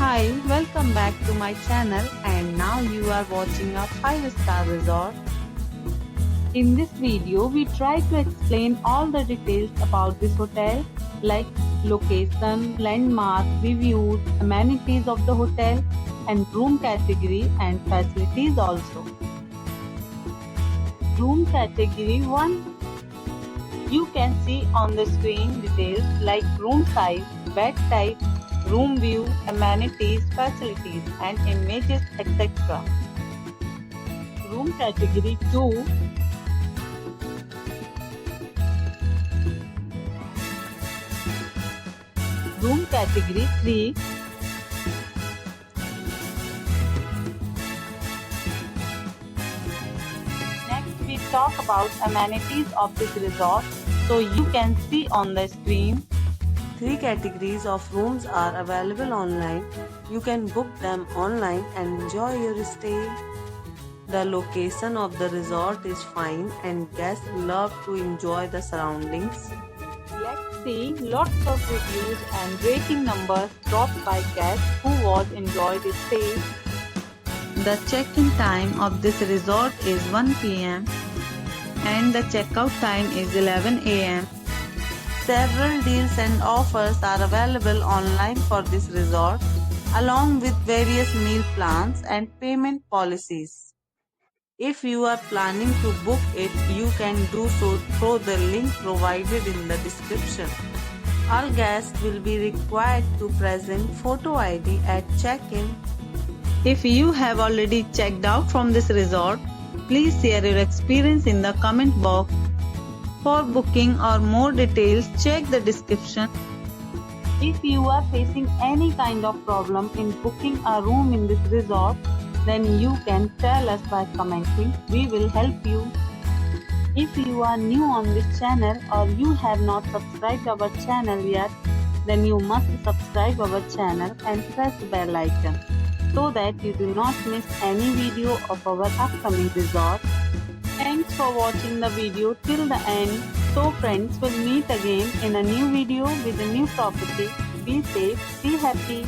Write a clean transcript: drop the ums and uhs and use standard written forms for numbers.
Hi, welcome back to my channel, and now you are watching a 5-star resort. In this video, we try to explain all the details about this hotel like location, landmark, reviews, amenities of the hotel and room category and facilities also. Room category 1. You can see on the screen details like room size, bed type, room view, amenities, facilities and images, etc. Room category 2. Room category 3. Next we talk about amenities of this resort, so you can see on the screen. 3 categories of rooms are available online. You can book them online and enjoy your stay. The location of the resort is fine and guests love to enjoy the surroundings. Let's see lots of reviews and rating numbers dropped by guests who was enjoyed the stay. The check-in time of this resort is 1 p.m. and the checkout time is 11 a.m. Several deals and offers are available online for this resort, along with various meal plans and payment policies. If you are planning to book it, you can do so through the link provided in the description. All guests will be required to present photo ID at check-in. If you have already checked out from this resort, please share your experience in the comment box. For booking or more details, check the description. If you are facing any kind of problem in booking a room in this resort, then you can tell us by commenting. We will help you. If you are new on this channel or you have not subscribed our channel yet, then you must subscribe our channel and press the bell icon so that you do not miss any video of our upcoming resort. Thanks for watching the video till the end. So friends, will meet again in a new video with a new property. Be safe, be happy.